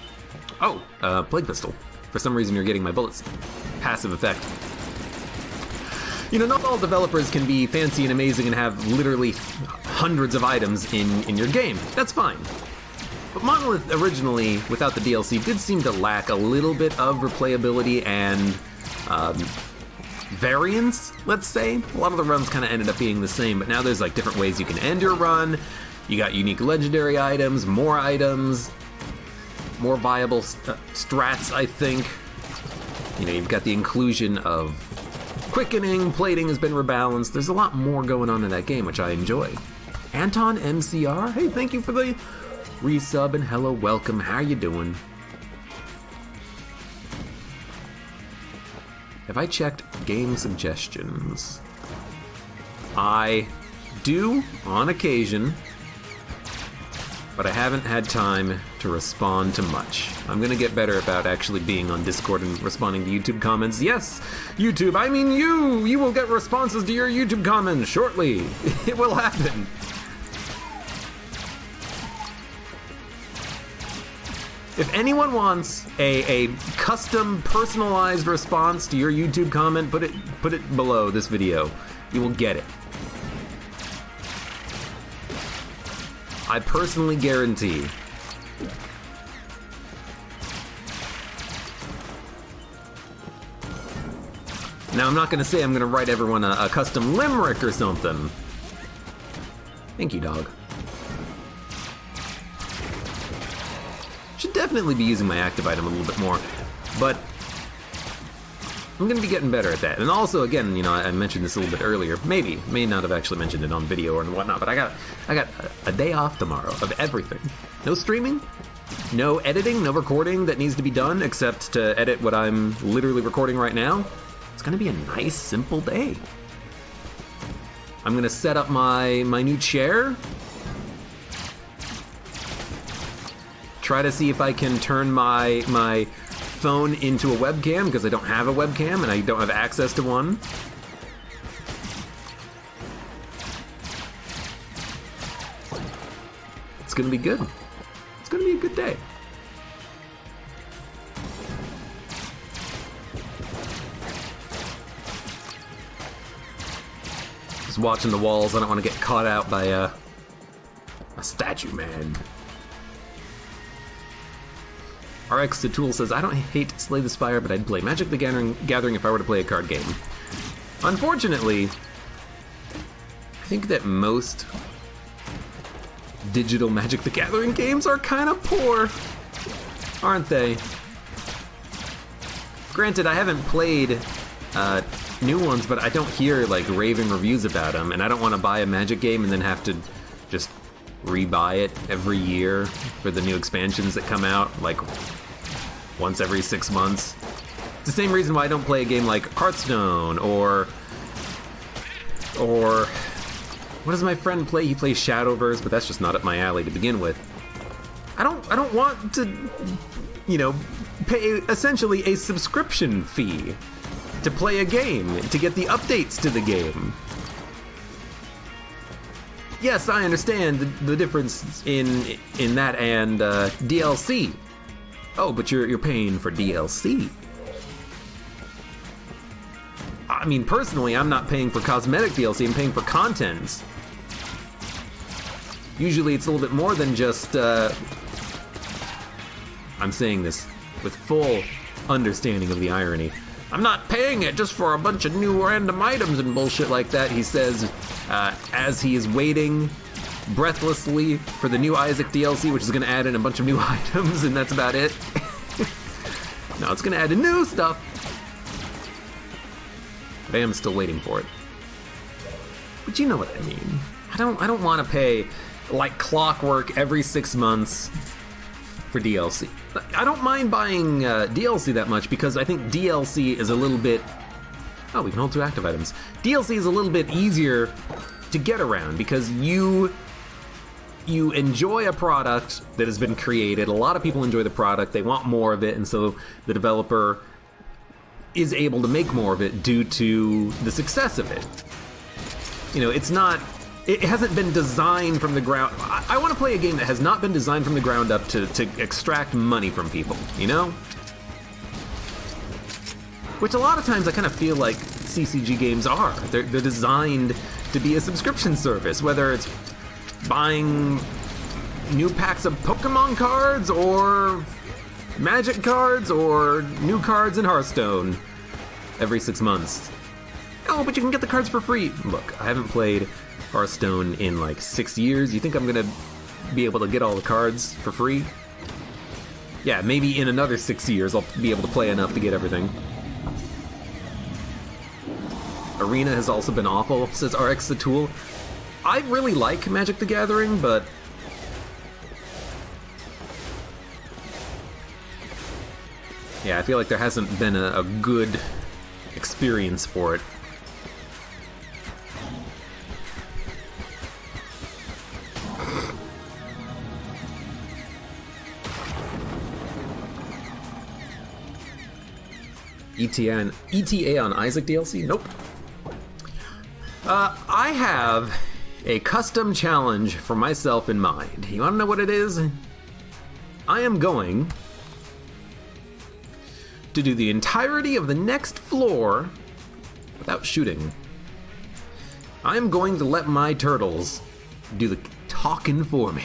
Oh, Plague Pistol. For some reason you're getting my bullets. Passive effect. You know, not all developers can be fancy and amazing and have literally hundreds of items in your game. That's fine. But Monolith originally, without the DLC, did seem to lack a little bit of replayability and variance, let's say. A lot of the runs kind of ended up being the same, but now there's like different ways you can end your run. You got unique legendary items, more viable strats, I think. You know, you've got the inclusion of quickening, plating has been rebalanced. There's a lot more going on in that game, which I enjoy. Anton MCR, hey, thank you for the resub and hello, welcome. How you doing? Have I checked game suggestions? I do on occasion, but I haven't had time to respond to much. I'm gonna get better about actually being on Discord and responding to YouTube comments. Yes, YouTube, I mean you! You will get responses to your YouTube comments shortly. It will happen. If anyone wants a custom personalized response to your YouTube comment, put it below this video. You will get it. I personally guarantee. Now, I'm not going to say I'm going to write everyone a custom limerick or something. Thank you, dog. Should definitely be using my active item a little bit more, but I'm going to be getting better at that. And also, again, you know, I mentioned this a little bit earlier. May not have actually mentioned it on video or whatnot, but I got a day off tomorrow of everything. No streaming, no editing, no recording that needs to be done except to edit what I'm literally recording right now. It's going to be a nice, simple day. I'm going to set up my new chair. Try to see if I can turn my phone into a webcam, because I don't have a webcam and I don't have access to one. It's gonna be good. It's gonna be a good day. Just watching the walls. I don't want to get caught out by a statue man. RX the Tool says, I don't hate Slay the Spire, but I'd play Magic the Gathering if I were to play a card game. Unfortunately, I think that most digital Magic the Gathering games are kind of poor, aren't they? Granted, I haven't played new ones, but I don't hear like raving reviews about them, and I don't want to buy a Magic game and then have to just rebuy it every year for the new expansions that come out, like once every 6 months. It's the same reason why I don't play a game like Hearthstone or what does my friend play? He plays Shadowverse, but that's just not up my alley to begin with. I don't want to, you know, pay essentially a subscription fee to play a game, to get the updates to the game. Yes, I understand the difference in that and DLC. Oh, but you're paying for DLC. I mean, personally, I'm not paying for cosmetic DLC. I'm paying for content. Usually, it's a little bit more than just. I'm saying this with full understanding of the irony. I'm not paying it just for a bunch of new random items and bullshit like that, he says, as he is waiting breathlessly for the new Isaac DLC, which is going to add in a bunch of new items, and that's about it. No, it's going to add in new stuff. But I am still waiting for it. But you know what I mean. I don't want to pay like clockwork every 6 months for DLC. I don't mind buying DLC that much because I think DLC is a little bit... Oh, we can hold 2 active items. DLC is a little bit easier to get around because you enjoy a product that has been created. A lot of people enjoy the product. They want more of it, and so the developer is able to make more of it due to the success of it. You know, it's not... It hasn't been designed from the ground... I want to play a game that has not been designed from the ground up to extract money from people, you know? Which a lot of times I kind of feel like CCG games are. They're designed to be a subscription service, whether it's buying new packs of Pokemon cards or Magic cards or new cards in Hearthstone every 6 months. Oh, but you can get the cards for free. Look, I haven't played Hearthstone in like 6 years. You think I'm gonna be able to get all the cards for free? Yeah, maybe in another 6 years I'll be able to play enough to get everything. Arena has also been awful, says RX the Tool. I really like Magic the Gathering, but yeah, I feel like there hasn't been a good experience for it. ETA on Isaac DLC? Nope. I have a custom challenge for myself in mind. You want to know what it is? I am going to do the entirety of the next floor without shooting. I am going to let my turtles do the talking for me.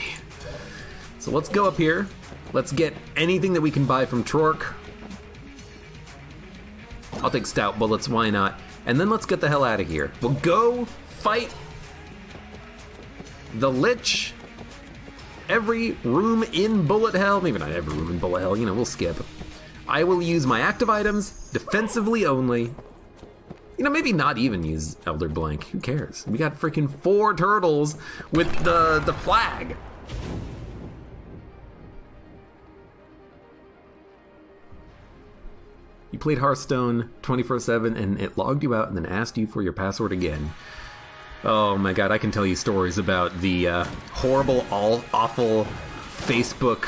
So let's go up here. Let's get anything that we can buy from Trork. I'll take stout bullets, why not? And then let's get the hell out of here. We'll go fight the Lich. Every room in Bullet Hell, maybe not every room in Bullet Hell, you know, we'll skip. I will use my active items, defensively only. You know, maybe not even use Elder Blank, who cares? We got freaking 4 turtles with the flag. You played Hearthstone 24/7 and it logged you out and then asked you for your password again. Oh my god, I can tell you stories about the horrible, awful Facebook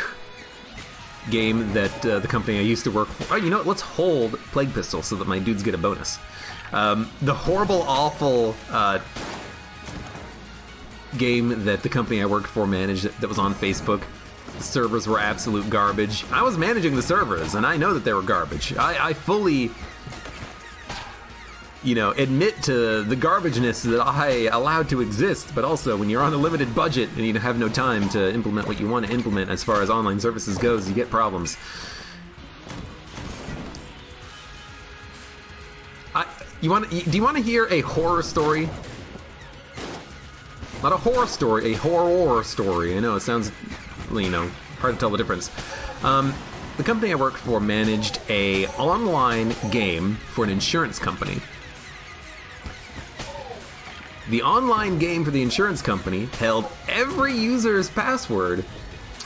game that the company I used to work for... Oh, you know what? Let's hold Plague Pistol so that my dudes get a bonus. The horrible, awful game that the company I worked for managed that was on Facebook. The servers were absolute garbage. I was managing the servers, and I know that they were garbage. I fully, you know, admit to the garbageness that I allowed to exist, but also when you're on a limited budget and you have no time to implement what you want to implement as far as online services goes, you get problems. Do you want to hear a horror story? Not a horror story, a horror story. I know it sounds, you know, hard to tell the difference. The company I worked for managed a online game for an insurance company. The online game for the insurance company held every user's password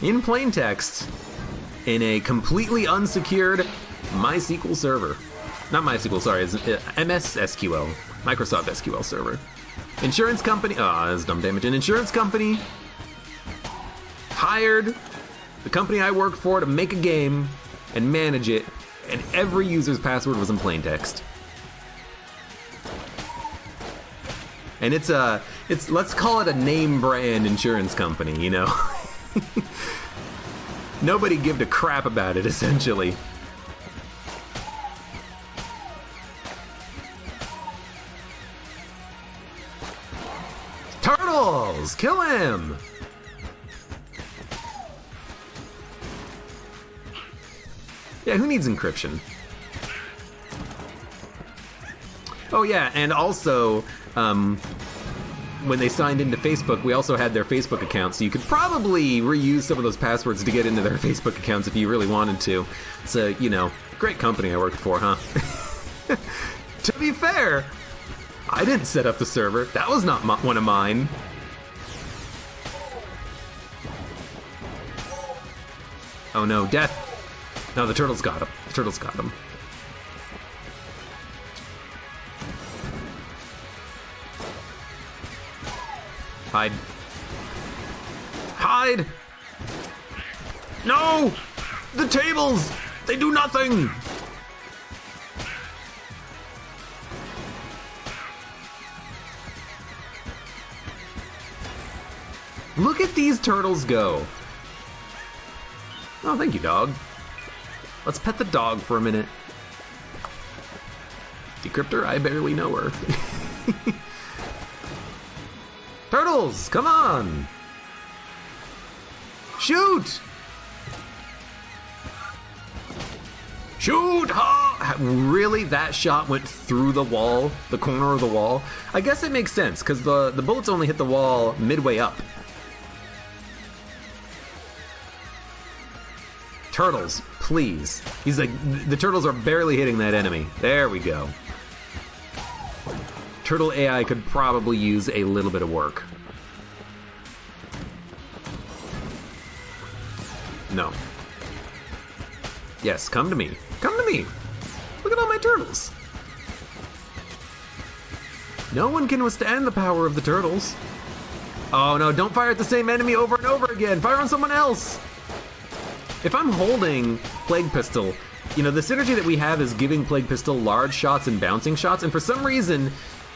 in plain text in a completely unsecured MySQL server. Not MySQL, sorry, it's MS SQL, Microsoft SQL server. Insurance company, that's dumb damage. An insurance company hired the company I worked for to make a game and manage it, and every user's password was in plain text. And it's let's call it a name brand insurance company, you know? Nobody gave a crap about it, essentially. Turtles! Kill him! Yeah, who needs encryption? Oh yeah, and also, when they signed into Facebook, we also had their Facebook account, so you could probably reuse some of those passwords to get into their Facebook accounts if you really wanted to. So, you know, great company I worked for, huh? To be fair, I didn't set up the server. That was not one of mine. Oh no, death. No, the turtles got him. The turtles got him. Hide. Hide! No! The tables! They do nothing! Look at these turtles go. Oh, thank you, dog. Let's pet the dog for a minute. Decryptor, I barely know her. Turtles, come on! Shoot! Shoot! Ha! Really? That shot went through the wall? The corner of the wall? I guess it makes sense, because the bullets only hit the wall midway up. Turtles, please. He's like, the turtles are barely hitting that enemy. There we go. turtle AI could probably use a little bit of work. No. Yes, come to me. Come to me. Look at all my turtles. No one can withstand the power of the turtles. Oh no, don't fire at the same enemy over and over again. Fire on someone else. If I'm holding Plague Pistol, you know, the synergy that we have is giving Plague Pistol large shots and bouncing shots, and for some reason,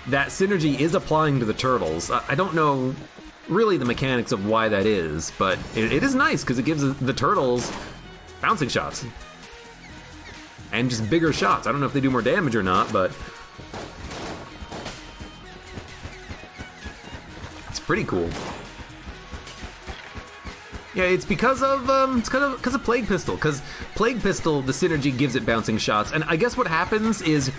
that synergy is applying to the turtles. I don't know really the mechanics of why that is, but it is nice because it gives the turtles bouncing shots. And just bigger shots. I don't know if they do more damage or not, but it's pretty cool. Yeah, it's because of Plague Pistol. Because Plague Pistol, the synergy gives it bouncing shots, and I guess what happens is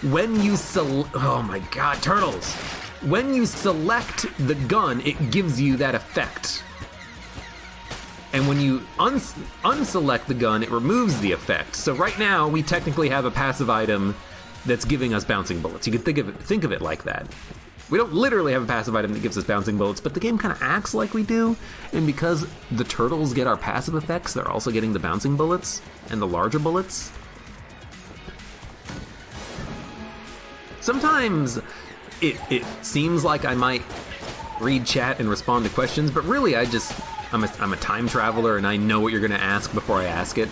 when you oh my god, turtles! When you select the gun, it gives you that effect. And when you unselect the gun, it removes the effect. So right now, we technically have a passive item that's giving us bouncing bullets. You could think of it like that. We don't literally have a passive item that gives us bouncing bullets, but the game kind of acts like we do. And because the turtles get our passive effects, they're also getting the bouncing bullets and the larger bullets. Sometimes it seems like I might read chat and respond to questions, but really I'm a time traveler and I know what you're gonna ask before I ask it.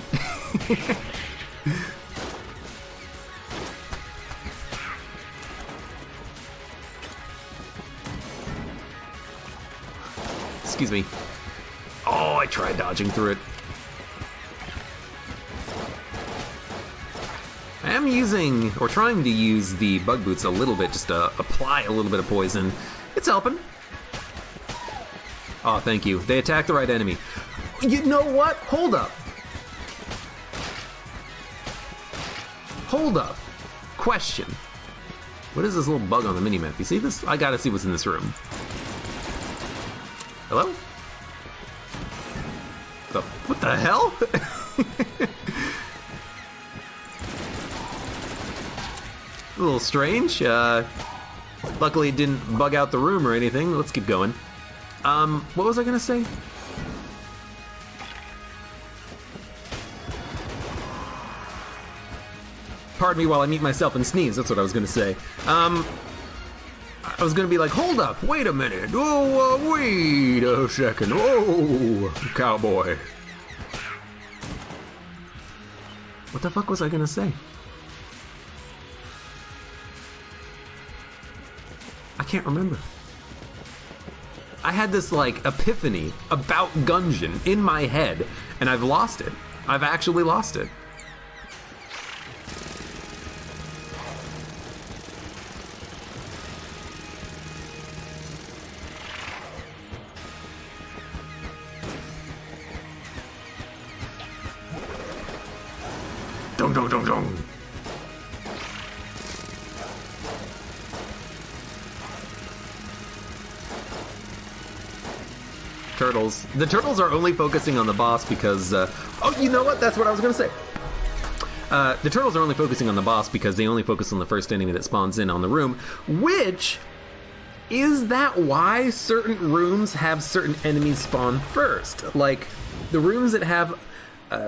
Excuse me. Oh, I tried dodging through it. I am using, or trying to use, the bug boots a little bit, just to apply a little bit of poison. It's helping. Oh, thank you. They attacked the right enemy. You know what? Hold up. Hold up. Question. What is this little bug on the minimap? You see this? I gotta see what's in this room. Hello? What the hell? A little strange. Luckily it didn't bug out the room or anything. Let's keep going. What was I gonna say? Pardon me while I mute myself and sneeze. That's what I was gonna say. I was gonna be like, hold up, wait a minute. Oh, wait a second. Oh, cowboy. What the fuck was I gonna say? I can't remember. I had this, like, epiphany about Gungeon in my head, and I've lost it. I've actually lost it. Dong, dong, dong, dong. Turtles. The turtles are only focusing on the boss because, oh, you know what? That's what I was gonna say. The turtles are only focusing on the boss because they only focus on the first enemy that spawns in on the room, which, is that why certain rooms have certain enemies spawn first? Like, the rooms that have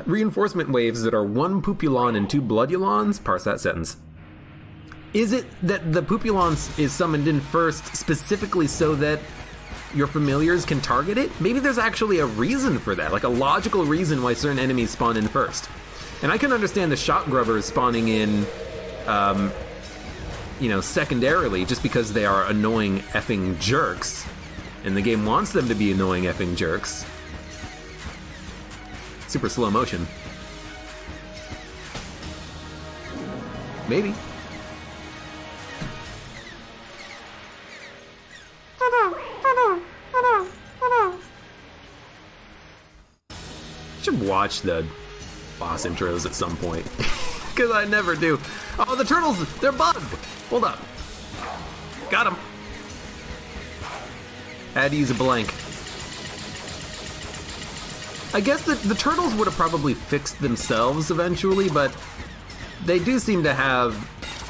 reinforcement waves that are 1 Pupulon and 2 Bloodulons? Parse that sentence. Is it that the Pupulon is summoned in first specifically so that your familiars can target it? Maybe there's actually a reason for that, like a logical reason why certain enemies spawn in first. And I can understand the shot grubbers spawning in, you know, secondarily, just because they are annoying effing jerks, and the game wants them to be annoying effing jerks. Super slow motion. Maybe. Should watch the boss intros at some point, because I never do. Oh, the turtles, they're bugged. Hold up. Got them. Had to use a blank. I guess the turtles would have probably fixed themselves eventually, but they do seem to have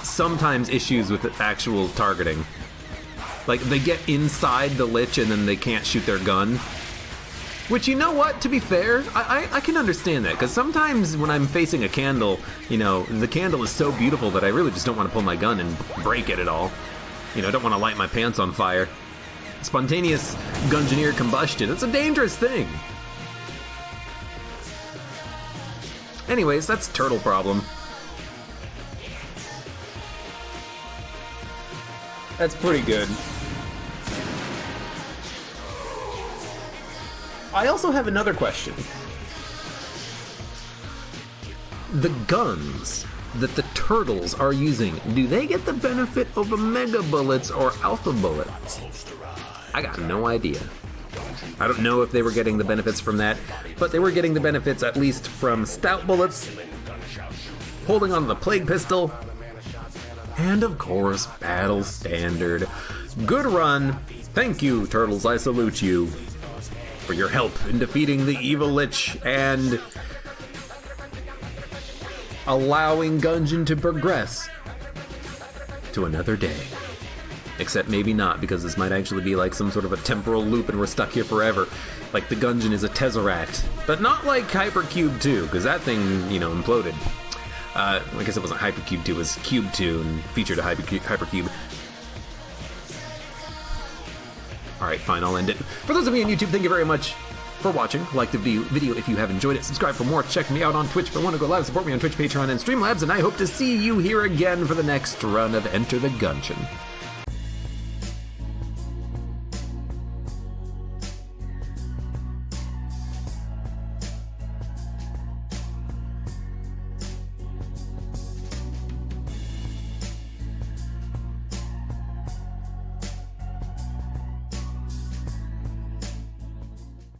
sometimes issues with the actual targeting. Like, they get inside the Lich and then they can't shoot their gun. Which, you know what, to be fair, I can understand that, because sometimes when I'm facing a candle, you know, the candle is so beautiful that I really just don't want to pull my gun and break it at all. You know, I don't want to light my pants on fire. Spontaneous Gungeoneer combustion, it's a dangerous thing. Anyways, that's turtle problem. That's pretty good. I also have another question. The guns that the turtles are using, do they get the benefit of Omega bullets or Alpha bullets? I got no idea. I don't know if they were getting the benefits from that, but they were getting the benefits at least from stout bullets, holding on to the plague pistol, and of course, battle standard. Good run. Thank you, turtles, I salute you for your help in defeating the evil Lich and allowing Gungeon to progress to another day. Except maybe not, because this might actually be like some sort of a temporal loop and we're stuck here forever. Like the Gungeon is a Tesseract. But not like Hypercube 2, because that thing, you know, imploded. I guess it wasn't Hypercube 2, it was Cube 2 and featured a Hypercube. Alright, fine, I'll end it. For those of you on YouTube, thank you very much for watching. Like the video if you have enjoyed it. Subscribe for more. Check me out on Twitch if you want to go live. Support me on Twitch, Patreon, and Streamlabs. And I hope to see you here again for the next run of Enter the Gungeon.